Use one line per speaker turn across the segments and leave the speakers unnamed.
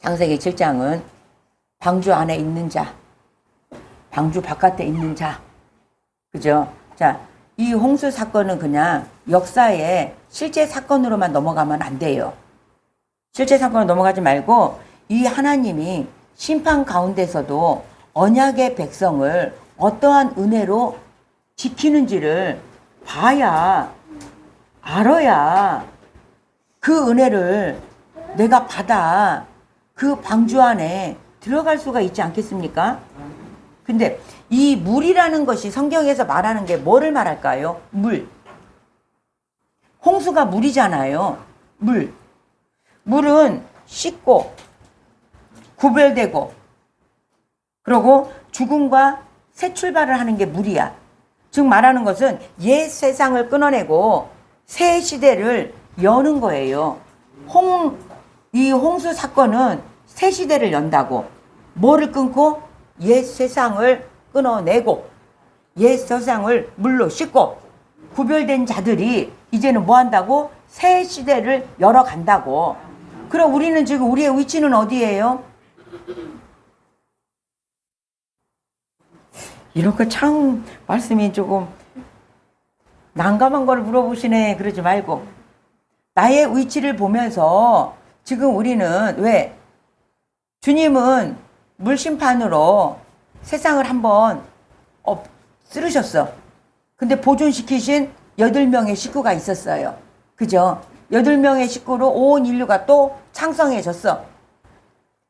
창세기 7장은 방주 안에 있는 자, 방주 바깥에 있는 자, 그죠? 자, 이 홍수 사건은 그냥 역사의 실제 사건으로만 넘어가면 안 돼요. 실제 사건으로 넘어가지 말고 이 하나님이 심판 가운데서도 언약의 백성을 어떠한 은혜로 지키는지를 봐야, 알아야 그 은혜를 내가 받아 그 방주 안에 들어갈 수가 있지 않겠습니까? 근데 이 물이라는 것이 성경에서 말하는 게 뭐를 말할까요? 물. 홍수가 물이잖아요. 물. 물은 씻고 구별되고 그리고 죽음과 새 출발을 하는 게 물이야. 즉 말하는 것은 옛 세상을 끊어내고 새 시대를 여는 거예요. 이 홍수 사건은 새 시대를 연다고. 뭐를 끊고? 옛 세상을 끊어내고 옛 세상을 물로 씻고 구별된 자들이 이제는 뭐 한다고? 새 시대를 열어간다고. 그럼 우리는 지금 우리의 위치는 어디예요? 이렇게 참 말씀이 조금 난감한 걸 물어보시네. 그러지 말고 나의 위치를 보면서 지금 우리는 왜? 주님은 물심판으로 세상을 한번 쓰르셨어. 근데 보존시키신 8명의 식구가 있었어요. 그죠? 8명의 식구로 온 인류가 또 창성해졌어.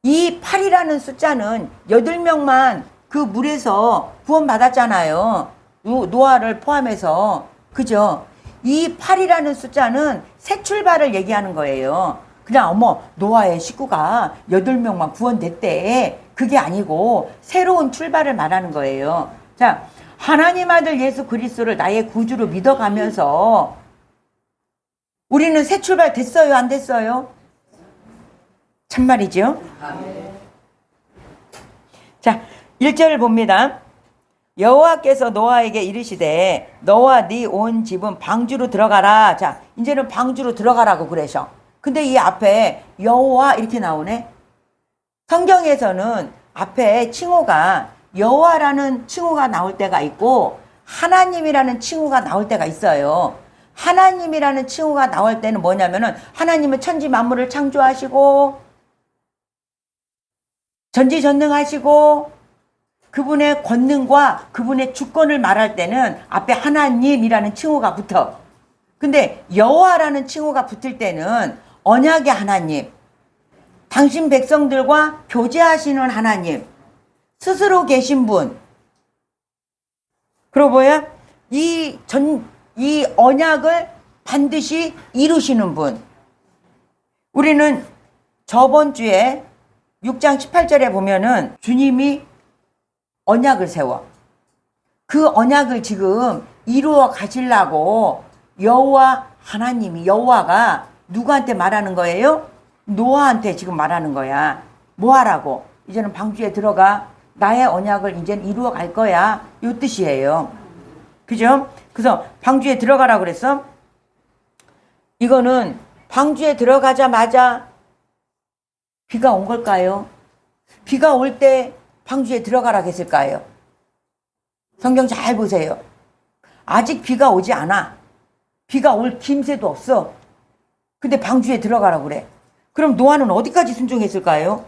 이 8이라는 숫자는 8명만 그 물에서 구원받았잖아요. 노아를 포함해서. 그죠? 이 8이라는 숫자는 새 출발을 얘기하는 거예요. 그냥 어머 노아의 식구가 8명만 구원됐대. 그게 아니고 새로운 출발을 말하는 거예요. 자, 하나님 아들 예수 그리스도를 나의 구주로 믿어가면서 우리는 새 출발 됐어요? 안 됐어요? 참말이죠? 자, 1절을 봅니다. 여호와께서 노아에게 이르시되 너와 네 온 집은 방주로 들어가라. 자, 이제는 방주로 들어가라고 그러셔. 근데 이 앞에 여호와 이렇게 나오네. 성경에서는 앞에 칭호가 여호와라는 칭호가 나올 때가 있고 하나님이라는 칭호가 나올 때가 있어요. 하나님이라는 칭호가 나올 때는 뭐냐면은 하나님은 천지 만물을 창조하시고 전지전능하시고 그분의 권능과 그분의 주권을 말할 때는 앞에 하나님이라는 칭호가 붙어. 근데 여호와라는 칭호가 붙을 때는 언약의 하나님, 당신 백성들과 교제하시는 하나님, 스스로 계신 분. 그러고 뭐야? 이 언약을 반드시 이루시는 분. 우리는 저번 주에 6장 18절에 보면은 주님이 언약을 세워. 그 언약을 지금 이루어 가시려고 여호와 하나님이 여호와가 누구한테 말하는 거예요? 노아한테 지금 말하는 거야. 뭐 하라고? 이제는 방주에 들어가. 나의 언약을 이제는 이루어 갈 거야. 이 뜻이에요. 그죠? 그래서 방주에 들어가라고 그랬어. 이거는 방주에 들어가자마자 비가 온 걸까요? 비가 올 때 방주에 들어가라 했을까요? 성경 잘 보세요. 아직 비가 오지 않아. 비가 올 김새도 없어. 근데 방주에 들어가라고 그래. 그럼 노아는 어디까지 순종했을까요?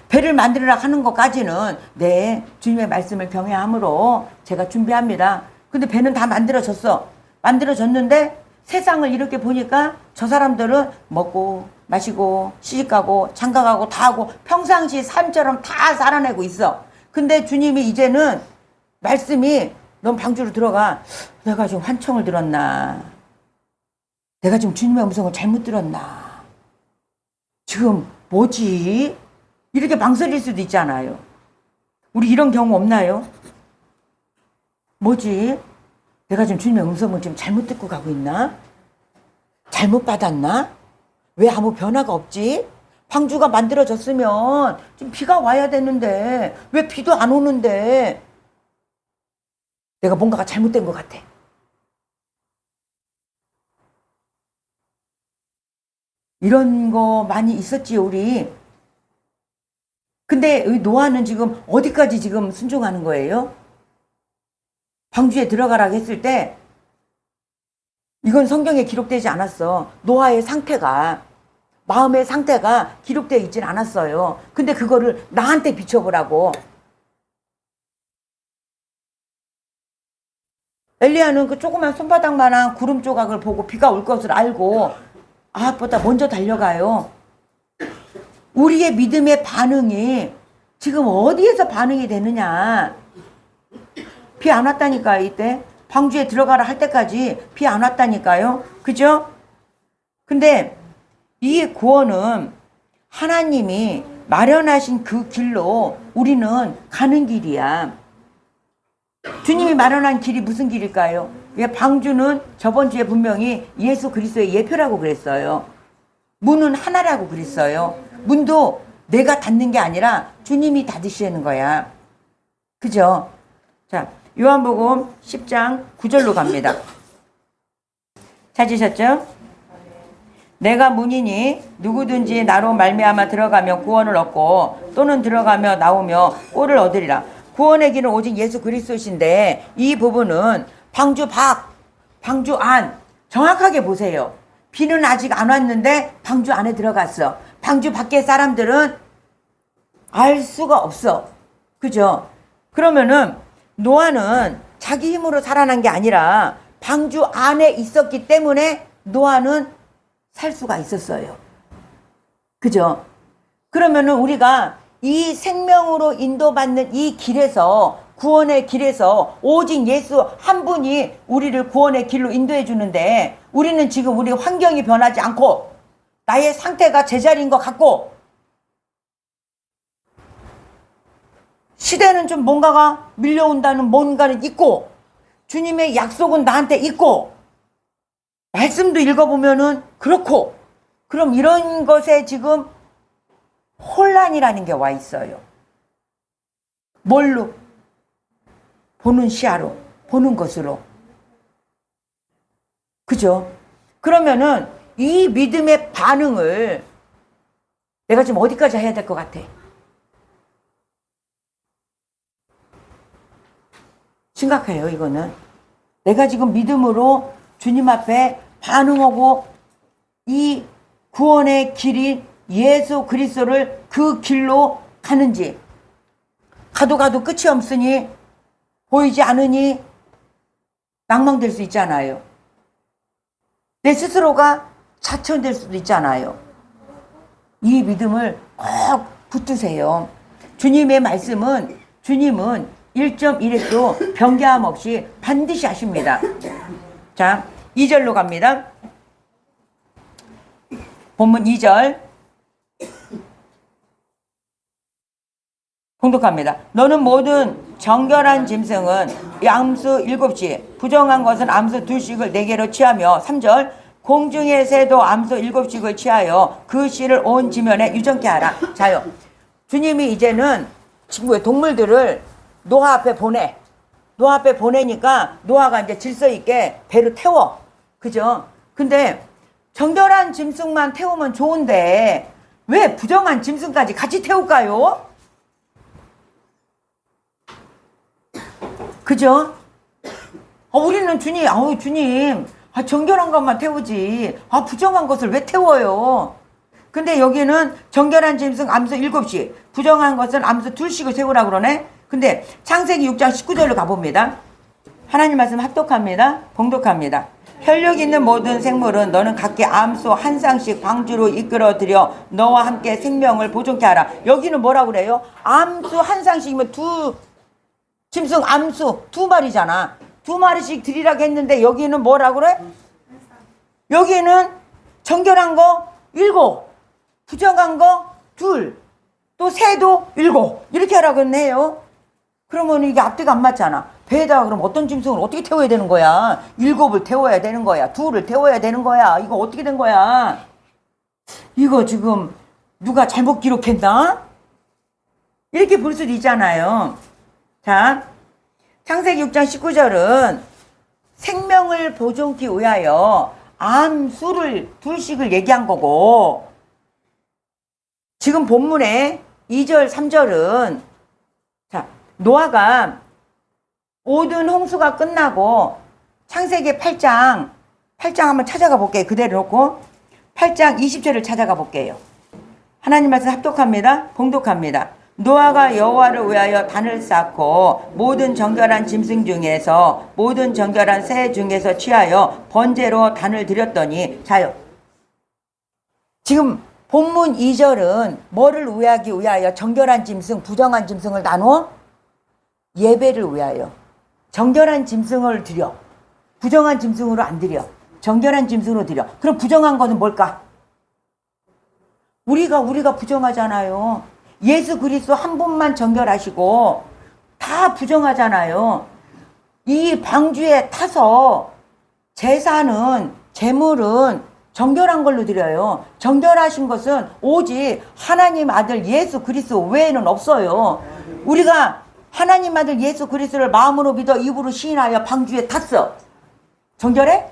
배를 만들어라 하는 것까지는 네, 주님의 말씀을 경외함으로 제가 준비합니다. 근데 배는 다 만들어졌어. 만들어졌는데 세상을 이렇게 보니까 저 사람들은 먹고 마시고 시집가고 장가가고 다 하고 평상시 삶처럼 다 살아내고 있어. 근데 주님이 이제는 말씀이 넌 방주로 들어가. 내가 지금 환청을 들었나? 내가 지금 주님의 음성을 잘못 들었나? 지금 뭐지? 이렇게 망설일 수도 있잖아요. 우리 이런 경우 없나요? 뭐지? 내가 지금 주님의 음성을 지금 잘못 듣고 가고 있나? 잘못 받았나? 왜 아무 변화가 없지? 방주가 만들어졌으면 좀 비가 와야 되는데 왜 비도 안 오는데 내가 뭔가가 잘못된 것 같아. 이런 거 많이 있었지요, 우리. 근데 노아는 지금 어디까지 지금 순종하는 거예요? 방주에 들어가라고 했을 때 이건 성경에 기록되지 않았어. 노아의 상태가, 마음의 상태가 기록되어 있진 않았어요. 근데 그거를 나한테 비춰보라고. 엘리야는 그 조그만 손바닥만한 구름 조각을 보고 비가 올 것을 알고 아합보다 먼저 달려가요. 우리의 믿음의 반응이 지금 어디에서 반응이 되느냐. 비 안 왔다니까요. 이때 방주에 들어가라 할 때까지 비 안 왔다니까요. 그죠? 근데 이 구원은 하나님이 마련하신 그 길로 우리는 가는 길이야. 주님이 마련한 길이 무슨 길일까요? 방주는 저번 주에 분명히 예수 그리스도의 예표라고 그랬어요. 문은 하나라고 그랬어요. 문도 내가 닫는 게 아니라 주님이 닫으시는 거야. 그죠? 자, 요한복음 10장 9절로 갑니다. 찾으셨죠? 내가 문이니 누구든지 나로 말미암아 들어가며 구원을 얻고 또는 들어가며 나오며 꼴을 얻으리라. 구원의 길은 오직 예수 그리스도신데 이 부분은 방주 밖, 방주 안 정확하게 보세요. 비는 아직 안 왔는데 방주 안에 들어갔어. 방주 밖에 사람들은 알 수가 없어. 그죠? 그러면은 노아는 자기 힘으로 살아난 게 아니라 방주 안에 있었기 때문에 노아는 살 수가 있었어요. 그죠? 그러면은 우리가 이 생명으로 인도받는 이 길에서, 구원의 길에서 오직 예수 한 분이 우리를 구원의 길로 인도해 주는데 우리는 지금 우리 환경이 변하지 않고 나의 상태가 제자리인 것 같고 시대는 좀 뭔가가 밀려온다는 뭔가는 있고 주님의 약속은 나한테 있고 말씀도 읽어보면은 그렇고 그럼 이런 것에 지금 혼란이라는 게 와 있어요. 뭘로? 보는 시야로, 보는 것으로. 그죠? 그러면은 이 믿음의 반응을 내가 지금 어디까지 해야 될 것 같아? 심각해요, 이거는. 내가 지금 믿음으로 주님 앞에 반응하고 이 구원의 길인 예수 그리스도를 그 길로 가는지, 가도 끝이 없으니 보이지 않으니 낭망될 수 있잖아요. 내 스스로가 자천될 수도 있잖아요. 이 믿음을 꼭 붙드세요. 주님의 말씀은 주님은 1.1획도 변개함 없이 반드시 하십니다. 자, 2절로 갑니다. 본문 2절 공독합니다. 너는 모든 정결한 짐승은 암수 7씩, 부정한 것은 암수 2씩을 4개로 취하며 3절 공중의 새도 암수 7씩을 취하여 그 씨를 온 지면에 유정케 하라. 자요. 주님이 이제는 친구의 동물들을 노아 앞에 보내. 노아 앞에 보내니까 노아가 이제 질서 있게 배를 태워. 그죠? 근데 정결한 짐승만 태우면 좋은데 왜 부정한 짐승까지 같이 태울까요? 그죠? 우리는 주님, 주님, 정결한 것만 태우지. 부정한 것을 왜 태워요? 근데 여기는 정결한 짐승 암수 7씩, 부정한 것은 암수 2씩을 세우라고 그러네? 근데 창세기 6장 19절로 가봅니다. 하나님 말씀 합독합니다. 봉독합니다. 혈육 있는 모든 생물은 너는 각기 암수 한 쌍씩 방주로 이끌어들여 너와 함께 생명을 보존케 하라. 여기는 뭐라고 그래요? 암수 한 쌍씩이면 짐승 암수 2마리잖아. 2마리씩 드리라고 했는데 여기는 뭐라고 그래? 여기는 정결한 거 7, 부정한 거 2, 또 새도 7 이렇게 하라고 했네요. 그러면 이게 앞뒤가 안 맞잖아. 배에다가 그럼 어떤 짐승을 어떻게 태워야 되는 거야? 7을 태워야 되는 거야? 2를 태워야 되는 거야? 이거 어떻게 된 거야? 이거 지금 누가 잘못 기록했나? 이렇게 볼 수도 있잖아요. 자, 창세기 6장 19절은 생명을 보존기 위하여 암수를 둘씩을 얘기한 거고, 지금 본문에 2절, 3절은 자, 노아가 모든 홍수가 끝나고 창세기 8장 한번 찾아가 볼게요. 그대로 놓고 8장 20절을 찾아가 볼게요. 하나님 말씀 합독합니다. 봉독합니다. 노아가 여호와를 위하여 단을 쌓고 모든 정결한 짐승 중에서 모든 정결한 새 중에서 취하여 번제로 단을 드렸더니, 자요, 지금 본문 2절은 뭐를 의하기 위하여 정결한 짐승, 부정한 짐승을 나누어? 예배를 위하여 정결한 짐승을 드려. 부정한 짐승으로 안 드려. 정결한 짐승으로 드려. 그럼 부정한 거는 뭘까? 우리가 부정하잖아요. 예수 그리스도 한 분만 정결하시고 다 부정하잖아요. 이 방주에 타서 제사는, 제물은 정결한 걸로 드려요. 정결하신 것은 오직 하나님 아들 예수 그리스도 외에는 없어요. 우리가 하나님 아들 예수 그리스도를 마음으로 믿어 입으로 시인하여 방주에 탔어. 정결해?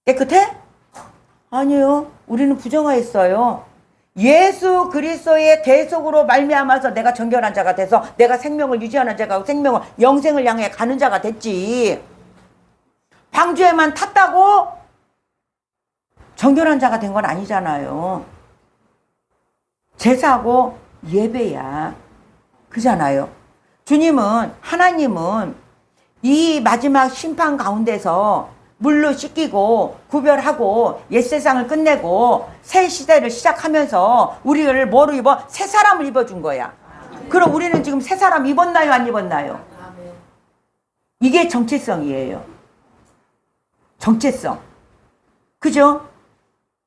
깨끗해? 아니요. 우리는 부정하였어요. 예수 그리스도의 대속으로 말미암아서 내가 정결한 자가 돼서 내가 생명을 유지하는 자가, 생명을, 영생을 향해 가는 자가 됐지. 방주에만 탔다고 정결한 자가 된 건 아니잖아요. 제사하고 예배야. 그잖아요. 주님은, 하나님은 이 마지막 심판 가운데서 물로 씻기고 구별하고 옛세상을 끝내고 새 시대를 시작하면서 우리를 뭐로 입어? 새 사람을 입어준 거야. 그럼 우리는 지금 새 사람 입었나요? 안 입었나요? 이게 정체성이에요. 정체성. 그죠?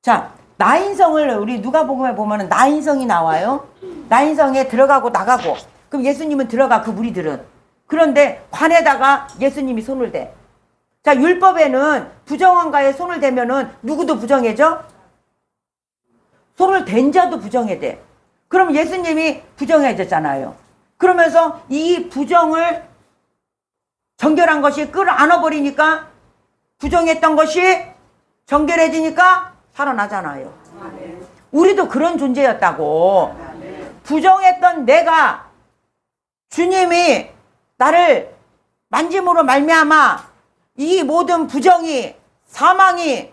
자, 나인성을 우리 누가복음에 보면은 나인성이 나와요. 나인성에 들어가고 나가고. 그럼 예수님은 들어가, 그 무리들은. 그런데 관에다가 예수님이 손을 대. 자, 율법에는 부정한가에 손을 대면은 누구도 부정해져? 손을 댄 자도 부정해 돼. 그럼 예수님이 부정해졌잖아요. 그러면서 이 부정을 정결한 것이 끌어안아버리니까 부정했던 것이 정결해지니까 살아나잖아요. 우리도 그런 존재였다고. 부정했던 내가 주님이 나를 만짐으로 말미암아 이 모든 부정이, 사망이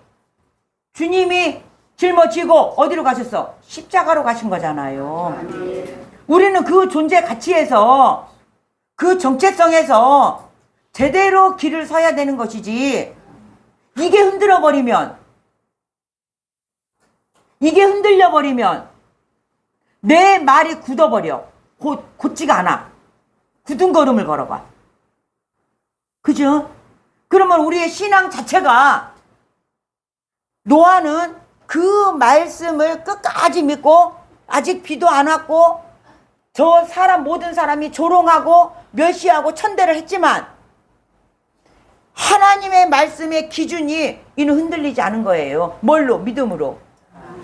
주님이 짊어지고 어디로 가셨어? 십자가로 가신 거잖아요. 우리는 그 존재 가치에서, 그 정체성에서 제대로 길을 서야 되는 것이지, 이게 흔들어버리면, 이게 흔들려버리면 내 말이 굳어버려. 곧지가 않아. 굳은 걸음을 걸어봐. 그죠? 그러면 우리의 신앙 자체가, 노아는 그 말씀을 끝까지 믿고 아직 비도 안 왔고 저 사람, 모든 사람이 조롱하고 멸시하고 천대를 했지만 하나님의 말씀의 기준이 이는 흔들리지 않은 거예요. 뭘로? 믿음으로.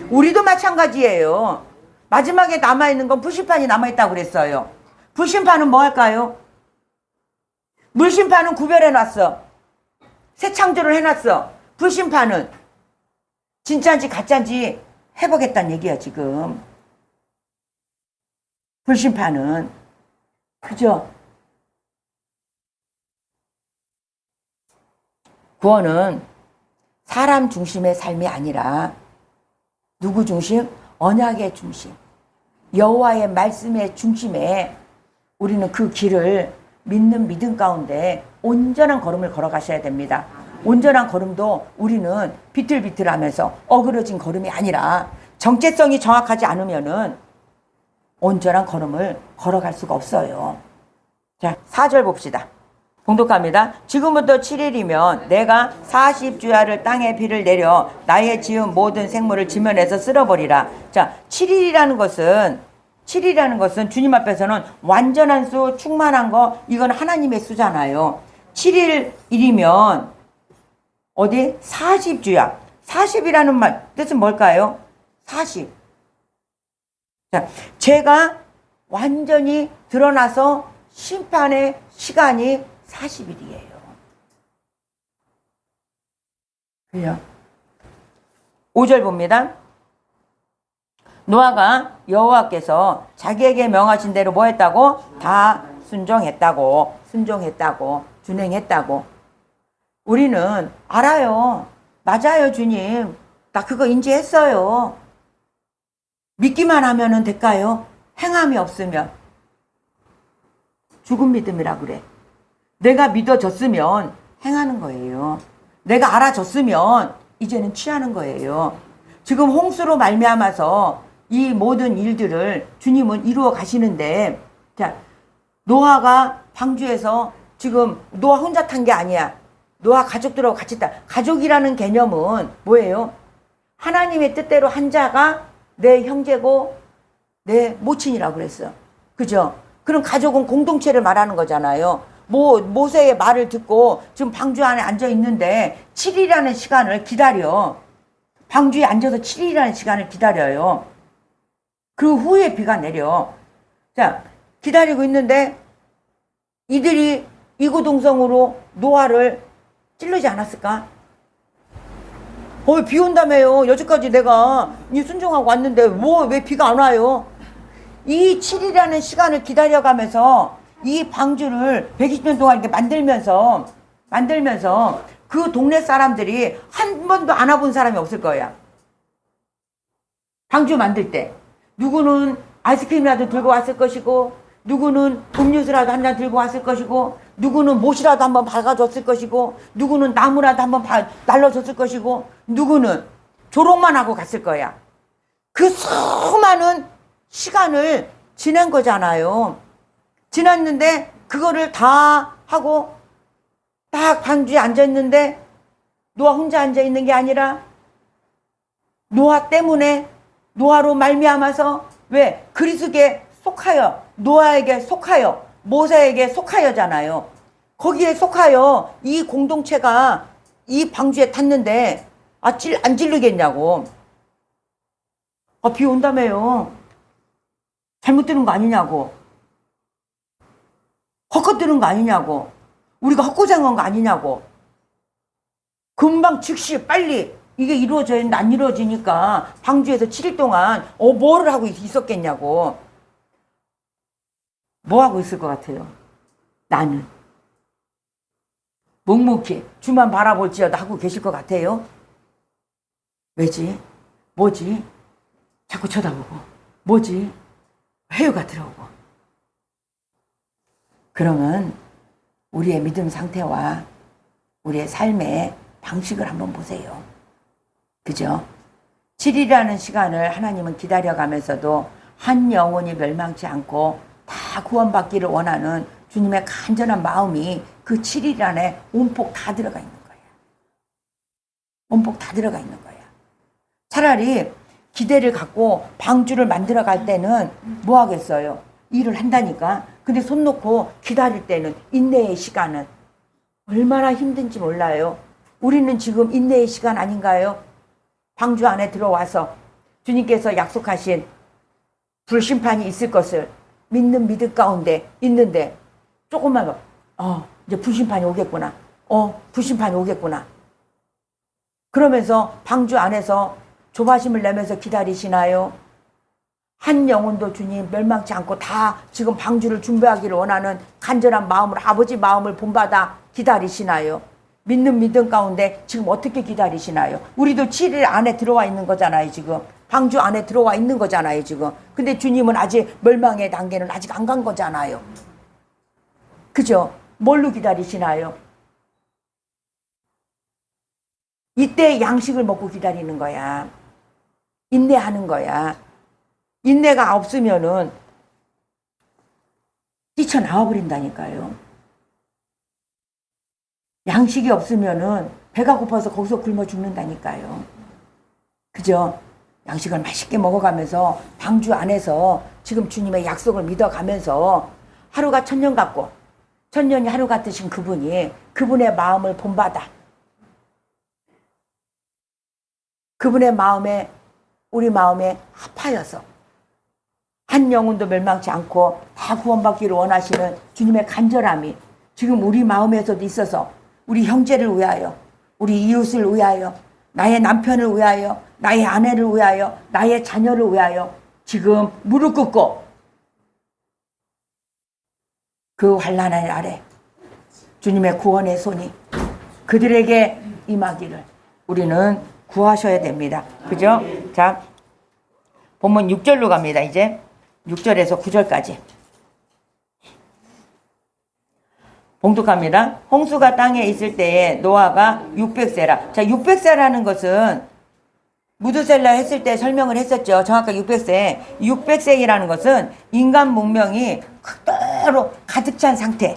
우리도 마찬가지예요. 마지막에 남아있는 건 불심판이 남아있다고 그랬어요. 불심판은 뭐 할까요? 물심판은 구별해놨어. 새 창조를 해놨어. 불심판은 진짜인지 가짜인지 해보겠다는 얘기야 지금. 불심판은. 그죠? 구원은 사람 중심의 삶이 아니라 누구 중심? 언약의 중심, 여호와의 말씀의 중심에 우리는 그 길을 믿는 믿음 가운데 온전한 걸음을 걸어가셔야 됩니다. 온전한 걸음도 우리는 비틀비틀하면서 어그러진 걸음이 아니라 정체성이 정확하지 않으면은 온전한 걸음을 걸어갈 수가 없어요. 자, 4절 봅시다. 봉독합니다. 지금부터 7일이면 내가 40주야를 땅에 비를 내려 나의 지은 모든 생물을 지면에서 쓸어버리라. 자, 7일이라는 것은 주님 앞에서는 완전한 수, 충만한 거, 이건 하나님의 수잖아요. 7일이면 어디? 40주야. 40이라는 말 뜻은 뭘까요? 40. 자, 죄가 완전히 드러나서 심판의 시간이 40일이에요. 그죠? 5절 봅니다. 노아가 여호와께서 자기에게 명하신 대로 뭐 했다고? 다 순종했다고, 준행했다고. 우리는 알아요. 맞아요, 주님. 나 그거 인지했어요. 믿기만 하면은 될까요? 행함이 없으면. 죽은 믿음이라 그래. 내가 믿어졌으면 행하는 거예요. 내가 알아졌으면 이제는 취하는 거예요. 지금 홍수로 말미암아서 이 모든 일들을 주님은 이루어 가시는데, 자, 노아가 방주에서 지금 노아 혼자 탄 게 아니야. 노아 가족들하고 같이 타. 가족이라는 개념은 뭐예요? 하나님의 뜻대로 한 자가 내 형제고 내 모친이라고 그랬어. 그죠? 그럼 가족은 공동체를 말하는 거잖아요. 모세의 말을 듣고 지금 방주 안에 앉아 있는데 7일이라는 시간을 기다려. 방주에 앉아서 7일이라는 시간을 기다려요. 그 후에 비가 내려. 자, 기다리고 있는데 이들이 이구동성으로 노아를 찔르지 않았을까? 비 온다며요. 여기까지 내가 순종하고 왔는데 왜 비가 안 와요? 이 7일이라는 시간을 기다려가면서 이 방주를 120년 동안 이렇게 만들면서 그 동네 사람들이 한 번도 안 와본 사람이 없을 거야. 방주 만들 때 누구는 아이스크림이라도 들고 왔을 것이고, 누구는 음료수라도 한 잔 들고 왔을 것이고, 누구는 못이라도 한번 박아줬을 것이고, 누구는 나무라도 한번 날려줬을 것이고, 누구는 조롱만 하고 갔을 거야. 그 수많은 시간을 지난 거잖아요. 지났는데 그거를 다 하고 딱 방주에 앉아있는데 노아 혼자 앉아있는 게 아니라 노아 때문에, 노아로 말미암아서, 왜? 그리스도에 속하여, 노아에게 속하여, 모세에게 속하여잖아요. 거기에 속하여 이 공동체가 이 방주에 탔는데 안 질르겠냐고. 비 온다며요. 잘못 들은 거 아니냐고. 헛것 들은 거 아니냐고. 우리가 헛고생한 거 아니냐고. 금방 즉시 빨리 이게 이루어져야 되는데 안 이루어지니까 방주에서 7일 동안 뭐를 하고 있었겠냐고. 뭐 하고 있을 것 같아요? 나는 묵묵히 주만 바라볼지어다 하고 계실 것 같아요? 왜지? 뭐지? 자꾸 쳐다보고 뭐지? 회유가 들어오고. 그러면 우리의 믿음 상태와 우리의 삶의 방식을 한번 보세요. 그죠? 7일이라는 시간을 하나님은 기다려가면서도 한 영혼이 멸망치 않고 다 구원받기를 원하는 주님의 간절한 마음이 그 7일 안에 온폭 다 들어가 있는 거야. 온폭 다 들어가 있는 거야. 차라리 기대를 갖고 방주를 만들어 갈 때는 뭐 하겠어요? 일을 한다니까. 근데 손 놓고 기다릴 때는 인내의 시간은 얼마나 힘든지 몰라요. 우리는 지금 인내의 시간 아닌가요? 방주 안에 들어와서 주님께서 약속하신 불심판이 있을 것을 믿는 믿음 가운데 있는데 조금만 이제 불심판이 오겠구나. 불심판이 오겠구나. 그러면서 방주 안에서 조바심을 내면서 기다리시나요? 한 영혼도 주님 멸망치 않고 다 지금 방주를 준비하기를 원하는 간절한 마음으로 아버지 마음을 본받아 기다리시나요? 믿는 믿음 가운데 지금 어떻게 기다리시나요? 우리도 7일 안에 들어와 있는 거잖아요, 지금. 방주 안에 들어와 있는 거잖아요, 지금. 근데 주님은 아직 멸망의 단계는 아직 안 간 거잖아요. 그죠? 뭘로 기다리시나요? 이때 양식을 먹고 기다리는 거야. 인내하는 거야. 인내가 없으면은 뛰쳐나와 버린다니까요. 양식이 없으면은 배가 고파서 거기서 굶어 죽는다니까요. 그죠? 양식을 맛있게 먹어가면서 방주 안에서 지금 주님의 약속을 믿어가면서 하루가 천년 같고 천년이 하루 같으신 그분이 그분의 마음을 본받아 그분의 마음에 우리 마음에 합하여서 한 영혼도 멸망치 않고 다 구원받기를 원하시는 주님의 간절함이 지금 우리 마음에서도 있어서 우리 형제를 위하여 우리 이웃을 위하여 나의 남편을 위하여, 나의 아내를 위하여, 나의 자녀를 위하여 지금 무릎 꿇고 그 환난의 아래 주님의 구원의 손이 그들에게 임하기를 우리는 구하셔야 됩니다. 그죠? 자, 본문 6절로 갑니다. 이제 6절에서 9절까지 봉독합니다. 홍수가 땅에 있을 때에 노아가 600세라. 자, 600세라는 것은 무드셀라 했을 때 설명을 했었죠. 정확하게 600세. 600세이라는 것은 인간 문명이 그대로 가득 찬 상태.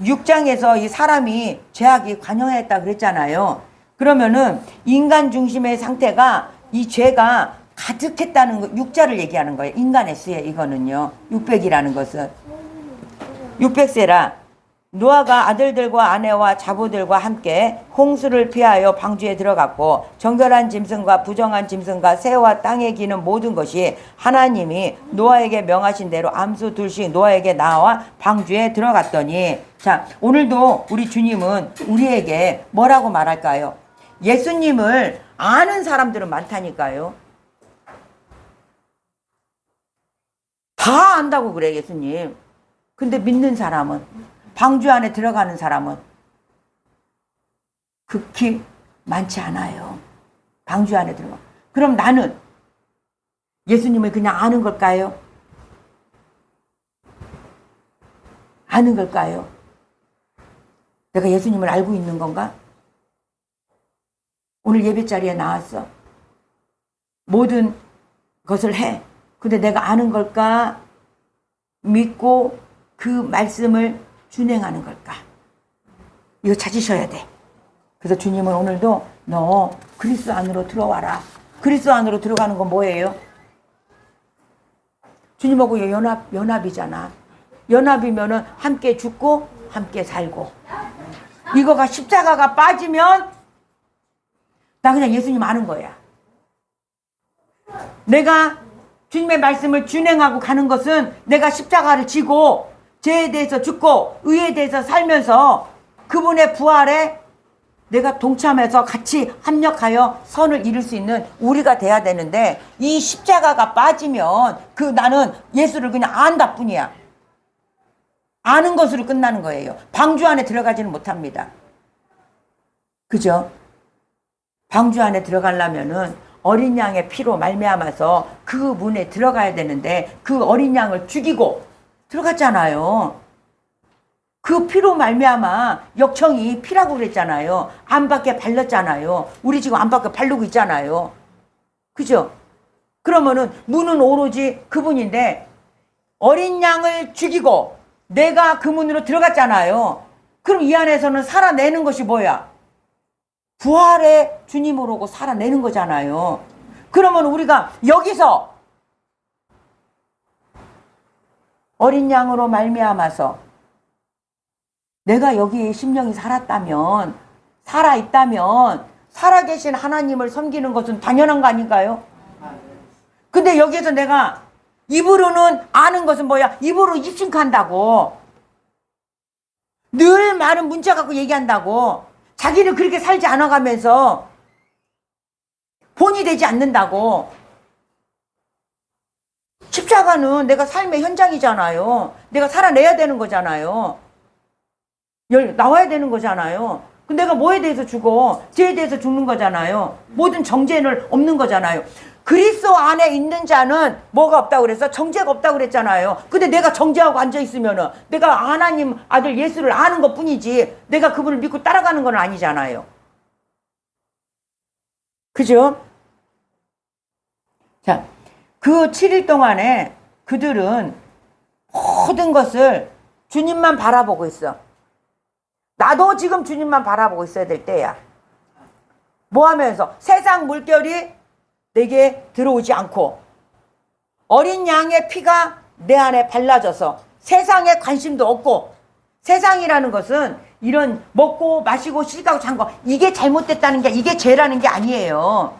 6장에서 이 사람이 죄악이 관영했다 그랬잖아요. 그러면은 인간 중심의 상태가 이 죄가 가득했다는 거, 6자를 얘기하는 거예요. 인간의 수에 이거는요. 600이라는 것은. 600세라. 노아가 아들들과 아내와 자부들과 함께 홍수를 피하여 방주에 들어갔고 정결한 짐승과 부정한 짐승과 새와 땅에 기는 모든 것이 하나님이 노아에게 명하신 대로 암수 둘씩 노아에게 나와 방주에 들어갔더니 자, 오늘도 우리 주님은 우리에게 뭐라고 말할까요? 예수님을 아는 사람들은 많다니까요. 다 안다고 그래 예수님. 근데 믿는 사람은 방주 안에 들어가는 사람은 극히 많지 않아요. 방주 안에 들어가. 그럼 나는 예수님을 그냥 아는 걸까요? 아는 걸까요? 내가 예수님을 알고 있는 건가? 오늘 예배 자리에 나왔어. 모든 것을 해. 근데 내가 아는 걸까? 믿고 그 말씀을 준행하는 걸까? 이거 찾으셔야 돼. 그래서 주님은 오늘도 너 그리스도 안으로 들어와라. 그리스도 안으로 들어가는 건 뭐예요? 주님하고 연합이잖아. 연합이면은 함께 죽고 함께 살고. 이거가 십자가가 빠지면 나 그냥 예수님 아는 거야. 내가 주님의 말씀을 준행하고 가는 것은 내가 십자가를 지고 죄에 대해서 죽고 의에 대해서 살면서 그분의 부활에 내가 동참해서 같이 합력하여 선을 이룰 수 있는 우리가 돼야 되는데 이 십자가가 빠지면 그 나는 예수를 그냥 안다 뿐이야. 아는 것으로 끝나는 거예요. 방주 안에 들어가지는 못합니다. 그죠? 방주 안에 들어가려면은 어린 양의 피로 말미암아서 그 문에 들어가야 되는데 그 어린 양을 죽이고 들어갔잖아요. 그 피로 말미암아 역청이 피라고 그랬잖아요. 안밖에 발랐잖아요. 우리 지금 안밖에 바르고 있잖아요. 그죠? 그러면은 문은 오로지 그분인데 어린 양을 죽이고 내가 그 문으로 들어갔잖아요. 그럼 이 안에서는 살아내는 것이 뭐야? 부활의 주님으로 오고 살아내는 거잖아요. 그러면 우리가 여기서 어린 양으로 말미암아서 내가 여기 심령이 살았다면, 살아있다면 살아계신 하나님을 섬기는 것은 당연한 거 아닌가요? 근데 여기에서 내가 입으로는 아는 것은 뭐야? 입으로 입신한다고 늘 많은 문자 갖고 얘기한다고 자기는 그렇게 살지 않아가면서 본이 되지 않는다고. 십자가는 내가 삶의 현장이잖아요. 내가 살아내야 되는 거잖아요. 나와야 되는 거잖아요. 내가 뭐에 대해서 죽어? 죄에 대해서 죽는 거잖아요. 모든 정죄는 없는 거잖아요. 그리스도 안에 있는 자는 뭐가 없다고 그래서 정죄가 없다고 그랬잖아요. 근데 내가 정죄하고 앉아있으면은 내가 하나님 아들 예수를 아는 것 뿐이지 내가 그분을 믿고 따라가는 건 아니잖아요. 그죠? 자, 그 7일 동안에 그들은 모든 것을 주님만 바라보고 있어. 나도 지금 주님만 바라보고 있어야 될 때야. 뭐 하면서? 세상 물결이 내게 들어오지 않고 어린 양의 피가 내 안에 발라져서 세상에 관심도 없고, 세상이라는 것은 이런 먹고 마시고 시가고 잔 거, 이게 잘못됐다는 게, 이게 죄라는 게 아니에요.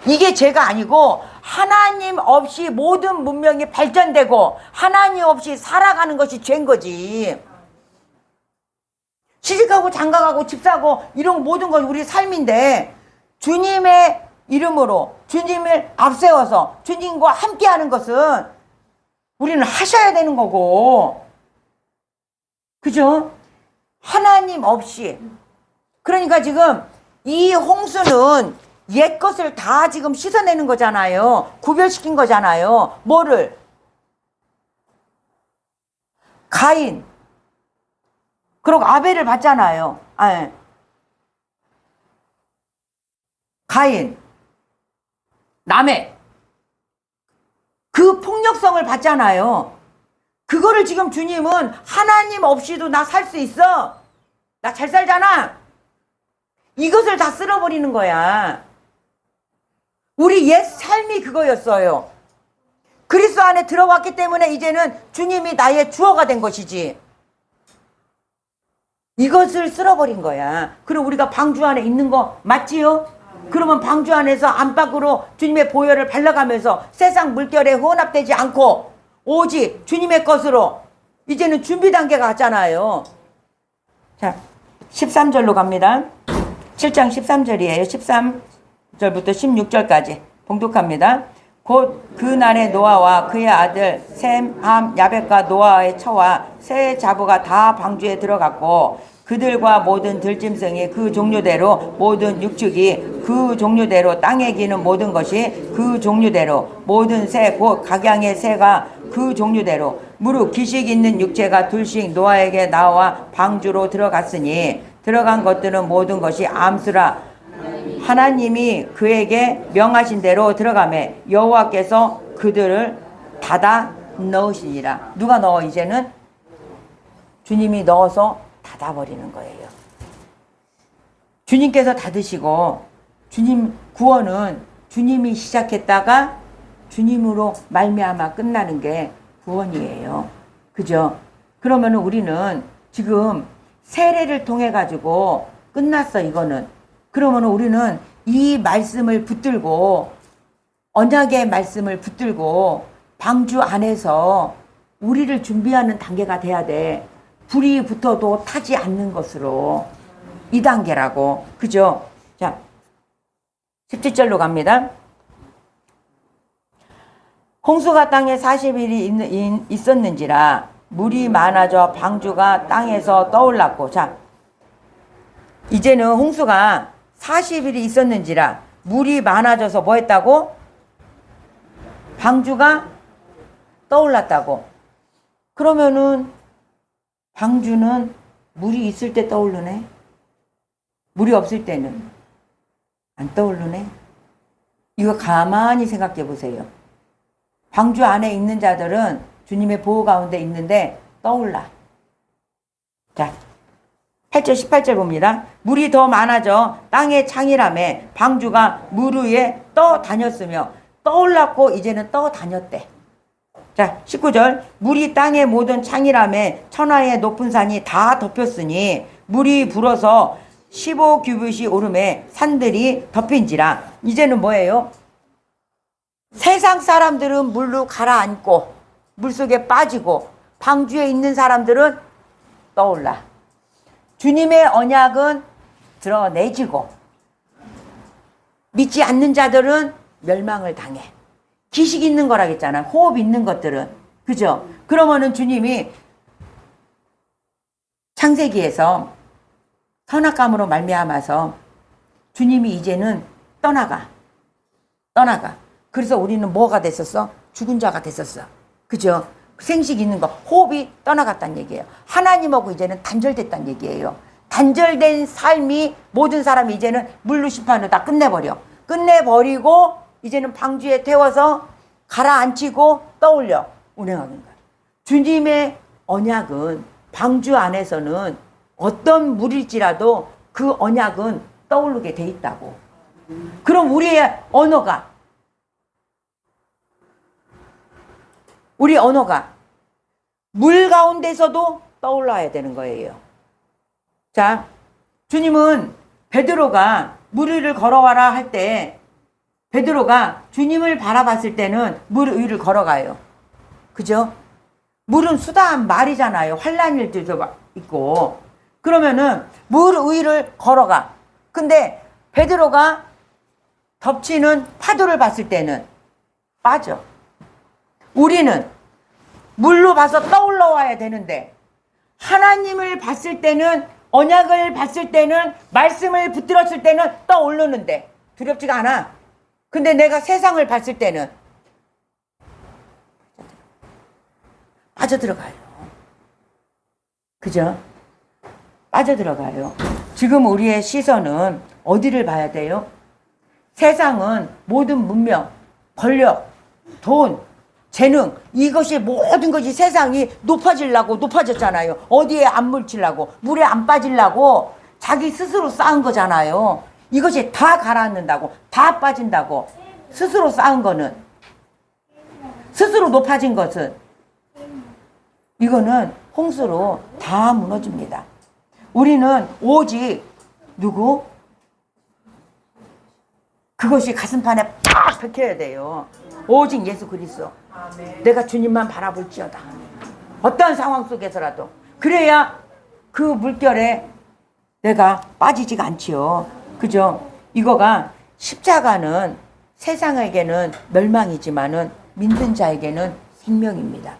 이게 죄가 아니고 하나님 없이 모든 문명이 발전되고 하나님 없이 살아가는 것이 죄인 거지. 시집가고 장가가고 집 사고 이런 모든 건 우리 삶인데 주님의 이름으로 주님을 앞세워서 주님과 함께하는 것은 우리는 하셔야 되는 거고, 그죠? 하나님 없이. 그러니까 지금 이 홍수는 옛 것을 다 지금 씻어내는 거잖아요. 구별시킨 거잖아요. 뭐를? 가인. 그리고 아벨을 봤잖아요. 가인. 라멕. 그 폭력성을 봤잖아요. 그거를 지금 주님은 하나님 없이도 나 살 수 있어. 나 잘 살잖아. 이것을 다 쓸어버리는 거야. 우리 옛 삶이 그거였어요. 그리스도 안에 들어왔기 때문에 이제는 주님이 나의 주어가 된 것이지. 이것을 쓸어버린 거야. 그럼 우리가 방주 안에 있는 거 맞지요? 그러면 방주 안에서 안팎으로 주님의 보혈을 발라가면서 세상 물결에 혼합되지 않고 오직 주님의 것으로 이제는 준비 단계가 왔잖아요. 자, 13절로 갑니다. 7장 13절이에요. 13절부터 16절까지 봉독합니다. 곧 그 날에 노아와 그의 아들 셈, 함, 야벳과 노아의 처와 새 자부가 다 방주에 들어갔고 그들과 모든 들짐승이 그 종류대로 모든 육축이 그 종류대로 땅에 기는 모든 것이 그 종류대로 모든 새 곧 각양의 새가 그 종류대로 무릇 기식 있는 육체가 둘씩 노아에게 나와 방주로 들어갔으니 들어간 것들은 모든 것이 암수라 하나님이 그에게 명하신 대로 들어가매 여호와께서 그들을 닫아 넣으시니라. 누가 넣어? 이제는 주님이 넣어서 닫아버리는 거예요. 주님께서 닫으시고 주님 구원은 주님이 시작했다가 주님으로 말미암아 끝나는 게 구원이에요. 그죠? 그러면 우리는 지금 세례를 통해 가지고 끝났어. 이거는. 그러면 우리는 이 말씀을 붙들고 언약의 말씀을 붙들고 방주 안에서 우리를 준비하는 단계가 돼야 돼. 불이 붙어도 타지 않는 것으로. 이 단계라고. 그죠? 자, 17절로 갑니다. 홍수가 땅에 40일이 있었는지라 물이 많아져 방주가 땅에서 떠올랐고. 자, 이제는 홍수가 40일이 있었는지라 물이 많아져서 뭐 했다고? 방주가 떠올랐다고. 그러면은 방주는 물이 있을 때 떠오르네? 물이 없을 때는 안 떠오르네? 이거 가만히 생각해 보세요. 방주 안에 있는 자들은 주님의 보호 가운데 있는데 떠올라. 자, 8절 18절 봅니다. 물이 더 많아져 땅의 창이라매 방주가 물 위에 떠다녔으며 떠올랐고 이제는 떠다녔대. 자, 19절 물이 땅의 모든 창이라매 천하의 높은 산이 다 덮였으니 물이 불어서 15규빗이 오름에 산들이 덮인지라. 이제는 뭐예요? 세상 사람들은 물로 가라앉고 물속에 빠지고 방주에 있는 사람들은 떠올라. 주님의 언약은 드러내지고 믿지 않는 자들은 멸망을 당해. 기식 있는 거라겠잖아. 호흡 있는 것들은. 그죠? 그러면은 주님이 창세기에서 선악감으로 말미암아서 주님이 이제는 떠나가. 그래서 우리는 뭐가 됐었어? 죽은 자가 됐었어. 그죠? 생식 있는 거, 호흡이 떠나갔다는 얘기예요. 하나님하고 이제는 단절됐다는 얘기예요. 단절된 삶이 모든 사람이 이제는 물로 심판을 다 끝내버리고 이제는 방주에 태워서 가라앉히고 떠올려 운행하는 거예요. 주님의 언약은 방주 안에서는 어떤 물일지라도 그 언약은 떠오르게 돼 있다고. 그럼 우리 언어가 물 가운데서도 떠올라야 되는 거예요. 자, 주님은 베드로가 물 위를 걸어와라 할 때 베드로가 주님을 바라봤을 때는 물 위를 걸어가요. 그죠? 물은 수다한 말이잖아요. 환난 일들도 있고. 그러면은 물 위를 걸어가. 근데 베드로가 덮치는 파도를 봤을 때는 빠져. 우리는 물로 봐서 떠올라 와야 되는데 하나님을 봤을 때는, 언약을 봤을 때는, 말씀을 붙들었을 때는 떠오르는데 두렵지가 않아. 근데 내가 세상을 봤을 때는 빠져들어가요. 그죠? 빠져들어가요. 지금 우리의 시선은 어디를 봐야 돼요? 세상은 모든 문명, 권력, 돈, 재능, 이것이 모든 것이 세상이 높아지려고 높아졌잖아요. 어디에 안 묻히려고, 물에 안 빠지려고 자기 스스로 쌓은 거잖아요. 이것이 다 가라앉는다고, 다 빠진다고. 스스로 쌓은 거는, 스스로 높아진 것은, 이거는 홍수로 다 무너집니다. 우리는 오직 누구? 그것이 가슴판에 팍 박혀야 돼요. 오직 예수 그리스도. 내가 주님만 바라볼지어다. 어떤 상황 속에서라도. 그래야 그 물결에 내가 빠지지가 않지요. 그죠? 이거가 십자가는 세상에게는 멸망이지만은 믿는 자에게는 생명입니다.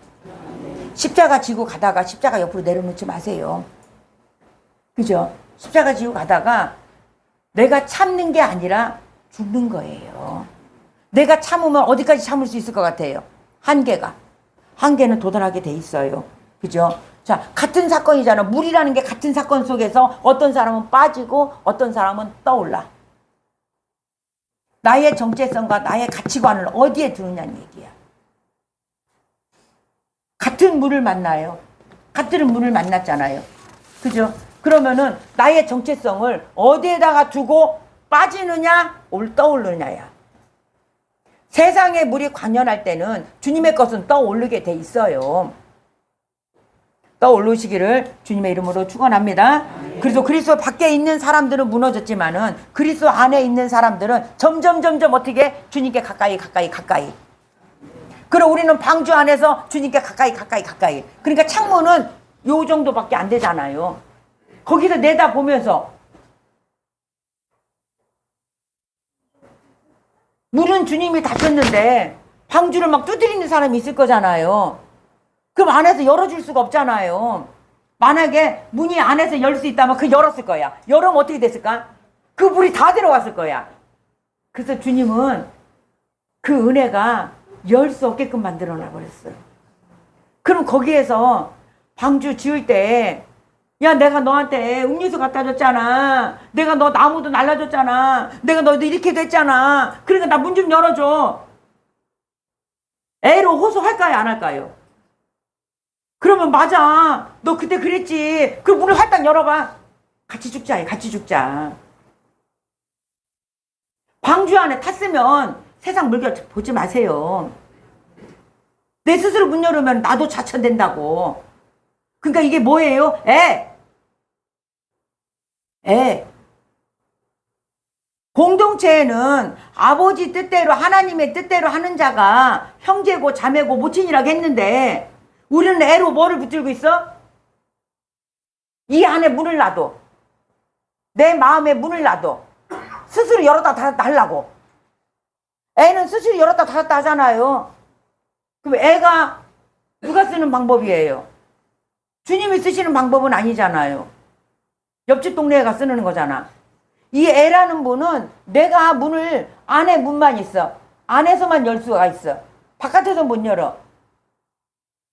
십자가 지고 가다가 십자가 옆으로 내려놓지 마세요. 그죠? 십자가 지고 가다가 내가 참는 게 아니라 죽는 거예요. 내가 참으면 어디까지 참을 수 있을 것 같아요? 한계는 도달하게 돼 있어요. 그죠? 자, 같은 사건이잖아. 물이라는 게 같은 사건 속에서 어떤 사람은 빠지고 어떤 사람은 떠올라. 나의 정체성과 나의 가치관을 어디에 두느냐는 얘기야. 같은 물을 만나요. 같은 물을 만났잖아요. 그죠? 그러면은 나의 정체성을 어디에다가 두고 빠지느냐, 떠오르느냐야. 세상의 물이 관연할 때는 주님의 것은 떠오르게 돼 있어요. 떠오르시기를 주님의 이름으로 축원합니다. 그래서 그리스도 밖에 있는 사람들은 무너졌지만은 그리스도 안에 있는 사람들은 점점 어떻게 주님께 가까이. 그럼 우리는 방주 안에서 주님께 가까이. 그러니까 창문은 요 정도밖에 안 되잖아요. 거기서 내다보면서 문은 주님이 닫혔는데 방주를 막 두드리는 사람이 있을 거잖아요. 그럼 안에서 열어줄 수가 없잖아요. 만약에 문이 안에서 열 수 있다면 그 열었을 거야. 열으면 어떻게 됐을까? 그 물이 다 들어왔을 거야. 그래서 주님은 그 은혜가 열 수 없게끔 만들어놔 버렸어요. 그럼 거기에서 방주 지을 때, 야, 내가 너한테 음료수 갖다 줬잖아. 내가 너 나무도 날라줬잖아. 내가 너도 이렇게 됐잖아. 그러니까 나 문 좀 열어줘. 애로 호소할까요, 안 할까요? 그러면 맞아. 너 그때 그랬지. 그 문을 활딱 열어봐. 같이 죽자. 방주 안에 탔으면 세상 물결 보지 마세요. 내 스스로 문 열으면 나도 자천된다고. 그러니까 이게 뭐예요? 공동체에는 아버지 뜻대로, 하나님의 뜻대로 하는 자가 형제고 자매고 모친이라고 했는데 우리는 애로 뭐를 붙들고 있어? 이 안에 문을 놔둬. 내 마음에 문을 놔둬. 스스로 열었다 닫았다 하려고. 애는 스스로 열었다 닫았다 하잖아요. 그럼 애가 누가 쓰는 방법이에요? 주님이 쓰시는 방법은 아니잖아요. 옆집 동네가 쓰는 거잖아. 이 애라는 분은 내가 문을, 안에 문만 있어. 안에서만 열 수가 있어. 바깥에서 못 열어.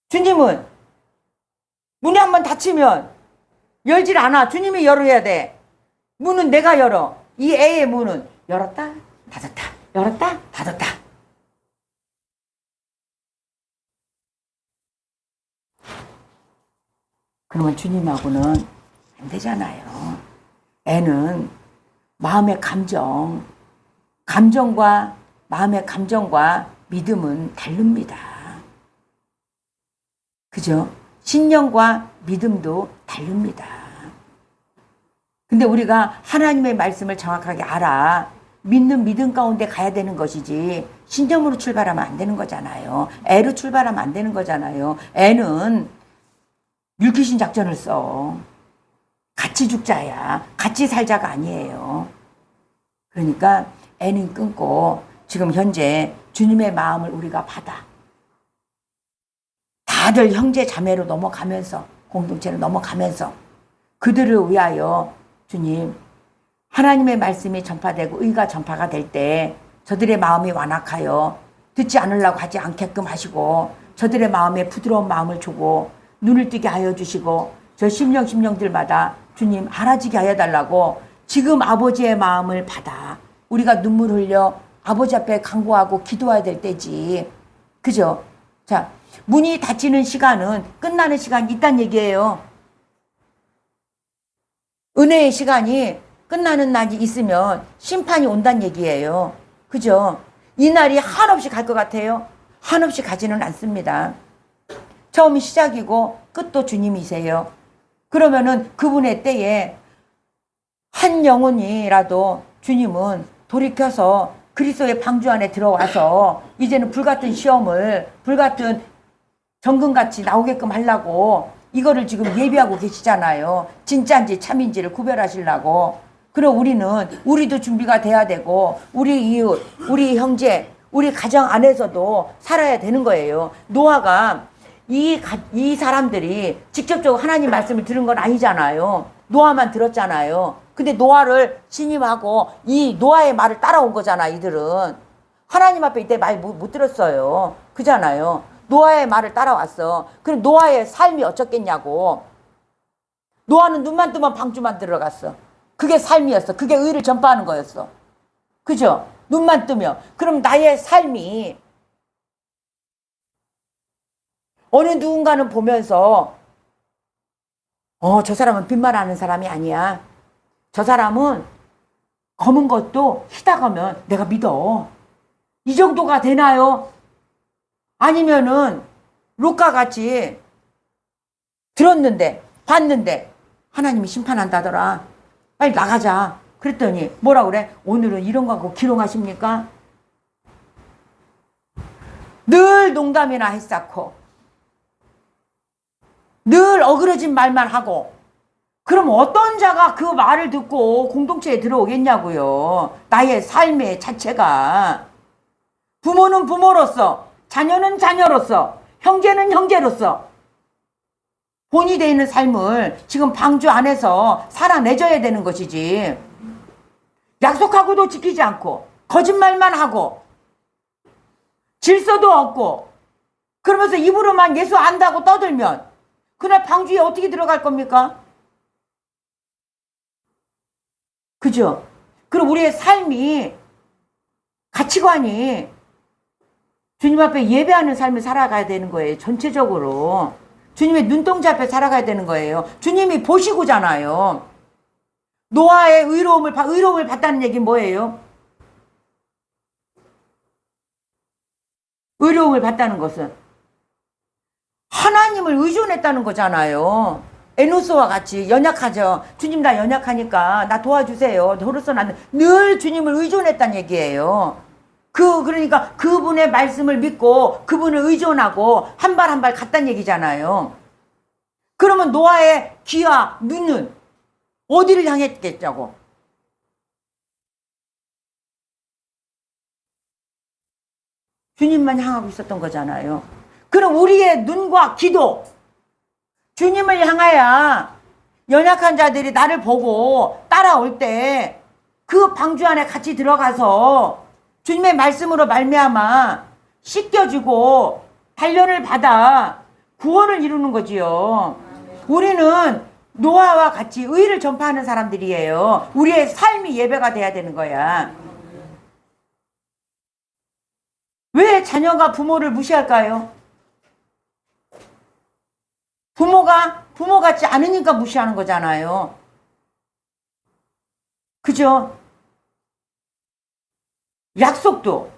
주님은 문이 한번 닫히면 열질 않아. 주님이 열어야 돼. 문은 내가 열어. 이 애의 문은 열었다 닫았다 열었다 닫았다. 그러면 주님하고는 안 되잖아요. 애는 마음의 감정과 마음의 감정과 믿음은 다릅니다. 그죠? 신령과 믿음도 다릅니다. 근데 우리가 하나님의 말씀을 정확하게 알아 믿는 믿음 가운데 가야 되는 것이지 신념으로 출발하면 안 되는 거잖아요. 애로 출발하면 안 되는 거잖아요. 애는 율귀신 작전을 써. 같이 죽자야. 같이 살자가 아니에요. 그러니까 애는 끊고 지금 현재 주님의 마음을 우리가 받아. 다들 형제 자매로 넘어가면서 공동체로 넘어가면서 그들을 위하여 주님 하나님의 말씀이 전파되고 의가 전파가 될 때 저들의 마음이 완악하여 듣지 않으려고 하지 않게끔 하시고 저들의 마음에 부드러운 마음을 주고 눈을 뜨게 하여 주시고 저 심령들마다 주님 알아지게 하여 달라고 지금 아버지의 마음을 받아 우리가 눈물 흘려 아버지 앞에 간구하고 기도해야 될 때지. 그죠? 자, 문이 닫히는 시간은 끝나는 시간이 있단 얘기예요. 은혜의 시간이 끝나는 날이 있으면 심판이 온단 얘기예요. 그죠? 이 날이 한없이 갈 것 같아요? 한없이 가지는 않습니다. 처음이 시작이고 끝도 주님이세요. 그러면은 그분의 때에 한 영혼이라도 주님은 돌이켜서 그리스도의 방주 안에 들어와서 이제는 불같은 시험을 불같은 정금같이 나오게끔 하려고 이거를 지금 예비하고 계시잖아요. 진짜인지 참인지를 구별하시려고. 그럼 우리도 준비가 돼야 되고 우리 이웃, 우리 형제, 우리 가정 안에서도 살아야 되는 거예요. 노아가 이 사람들이 직접적으로 하나님 말씀을 들은 건 아니잖아요. 노아만 들었잖아요. 근데 노아를 신임하고 이 노아의 말을 따라온 거잖아. 이들은 하나님 앞에 이때 말 못 들었어요. 그잖아요. 노아의 말을 따라왔어. 그럼 노아의 삶이 어쩌겠냐고. 노아는 눈만 뜨면 방주만 들어갔어. 그게 삶이었어. 그게 의를 전파하는 거였어. 그죠? 눈만 뜨면. 그럼 나의 삶이 어느 누군가는 보면서 저 사람은 빈말하는 사람이 아니야. 저 사람은 검은 것도 희다가면 내가 믿어. 이 정도가 되나요? 아니면은 롯과 같이 들었는데 봤는데 하나님이 심판한다더라. 빨리 나가자. 그랬더니 뭐라 그래? 오늘은 이런 거 갖고 기롱하십니까? 늘 농담이나 했었고 늘 어그러진 말만 하고 그럼 어떤 자가 그 말을 듣고 공동체에 들어오겠냐고요. 나의 삶의 자체가 부모는 부모로서 자녀는 자녀로서 형제는 형제로서 본이 되어 있는 삶을 지금 방주 안에서 살아내줘야 되는 것이지. 약속하고도 지키지 않고 거짓말만 하고 질서도 없고 그러면서 입으로만 예수 안다고 떠들면 그날 방주에 어떻게 들어갈 겁니까? 그죠? 그럼 우리의 삶이 가치관이 주님 앞에 예배하는 삶을 살아가야 되는 거예요. 전체적으로. 주님의 눈동자 앞에 살아가야 되는 거예요. 주님이 보시고잖아요. 노아의 의로움을 받다는 얘기는 뭐예요? 의로움을 받다는 것은 하나님을 의존했다는 거잖아요. 에노스와 같이 연약하죠. 주님 나 연약하니까 나 도와주세요. 저로서 나는 늘 주님을 의존했다는 얘기예요. 그러니까 그분의 말씀을 믿고 그분을 의존하고 한 발 한 발 갔다는 얘기잖아요. 그러면 노아의 귀와 눈은 어디를 향했겠냐고. 주님만 향하고 있었던 거잖아요. 그럼 우리의 눈과 귀도 주님을 향하여 연약한 자들이 나를 보고 따라올 때 그 방주 안에 같이 들어가서 주님의 말씀으로 말미암아 씻겨지고 단련을 받아 구원을 이루는 거지요. 우리는 노아와 같이 의를 전파하는 사람들이에요. 우리의 삶이 예배가 돼야 되는 거야. 왜 자녀가 부모를 무시할까요? 부모가 부모 같지 않으니까 무시하는 거잖아요. 그죠? 약속도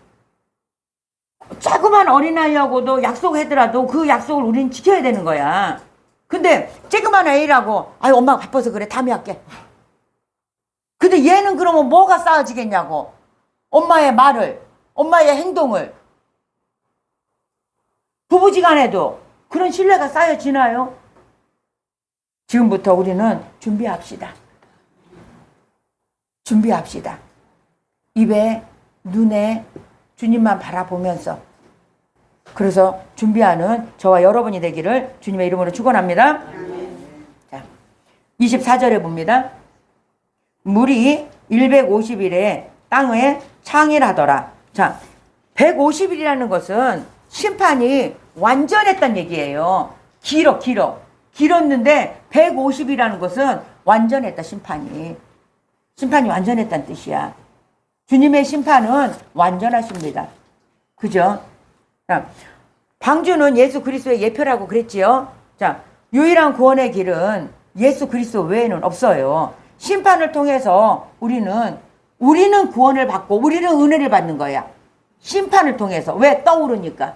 조그만 어린아이하고도 약속하더라도 그 약속을 우리는 지켜야 되는 거야. 근데 조그만 애라고 아유 엄마가 바빠서 그래 다음에 할게. 근데 얘는 그러면 뭐가 쌓아지겠냐고. 엄마의 말을 엄마의 행동을 부부지간에도 그런 신뢰가 쌓여지나요? 지금부터 우리는 준비합시다. 준비합시다. 입에, 눈에 주님만 바라보면서. 그래서 준비하는 저와 여러분이 되기를 주님의 이름으로 축원합니다. 자, 24절에 봅니다. 물이 150일에 땅에 창일하더라. 자, 150일이라는 것은 심판이 완전했단 얘기예요. 길었는데 150이라는 것은 완전했다. 심판이 완전했다는 뜻이야. 주님의 심판은 완전하십니다. 그죠? 자, 방주는 예수 그리스도의 예표라고 그랬지요. 자, 유일한 구원의 길은 예수 그리스도 외에는 없어요. 심판을 통해서 우리는 구원을 받고 우리는 은혜를 받는 거야. 심판을 통해서. 왜? 떠오르니까.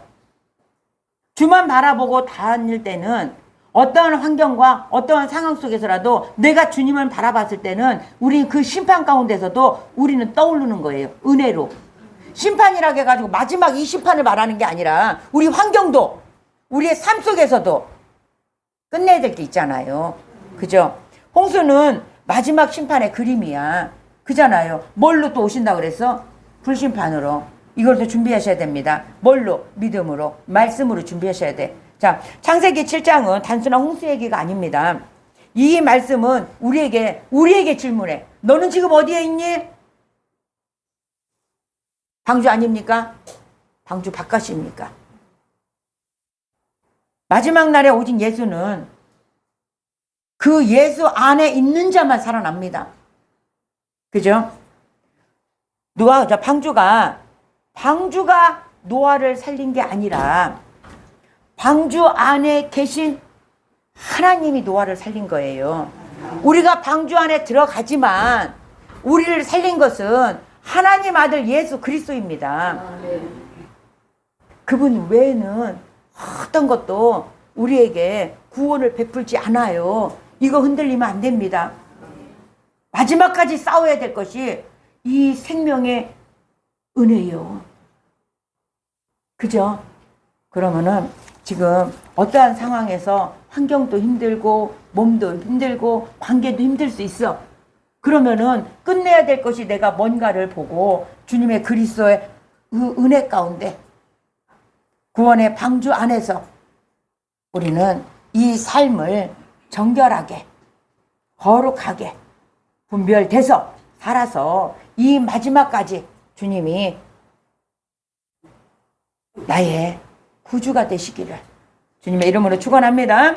주만 바라보고 다닐 때는 어떠한 환경과 어떠한 상황 속에서라도 내가 주님을 바라봤을 때는 우리 그 심판 가운데서도 우리는 떠오르는 거예요. 은혜로. 심판이라고 해가지고 마지막 이 심판을 말하는 게 아니라 우리 환경도 우리의 삶 속에서도 끝내야 될 게 있잖아요. 그죠? 홍수는 마지막 심판의 그림이야. 그잖아요. 뭘로 또 오신다 그랬어? 불심판으로. 이걸 또 준비하셔야 됩니다. 뭘로? 믿음으로, 말씀으로 준비하셔야 돼. 자, 창세기 7장은 단순한 홍수 얘기가 아닙니다. 이 말씀은 우리에게 질문해. 너는 지금 어디에 있니? 방주 아닙니까? 방주 바깥입니까? 마지막 날에 오직 예수는 그 예수 안에 있는 자만 살아납니다. 그죠? 방주가 노아를 살린 게 아니라 방주 안에 계신 하나님이 노아를 살린 거예요. 우리가 방주 안에 들어가지만 우리를 살린 것은 하나님 아들 예수 그리스도입니다. 그분 외에는 어떤 것도 우리에게 구원을 베풀지 않아요. 이거 흔들리면 안 됩니다. 마지막까지 싸워야 될 것이 이 생명의 은혜요. 그죠? 그러면은 지금 어떠한 상황에서 환경도 힘들고 몸도 힘들고 관계도 힘들 수 있어. 그러면은 끝내야 될 것이 내가 뭔가를 보고 주님의 그리스도의 은혜 가운데 구원의 방주 안에서 우리는 이 삶을 정결하게 거룩하게 분별돼서 살아서 이 마지막까지 주님이 나의 구주가 되시기를 주님의 이름으로 축원합니다.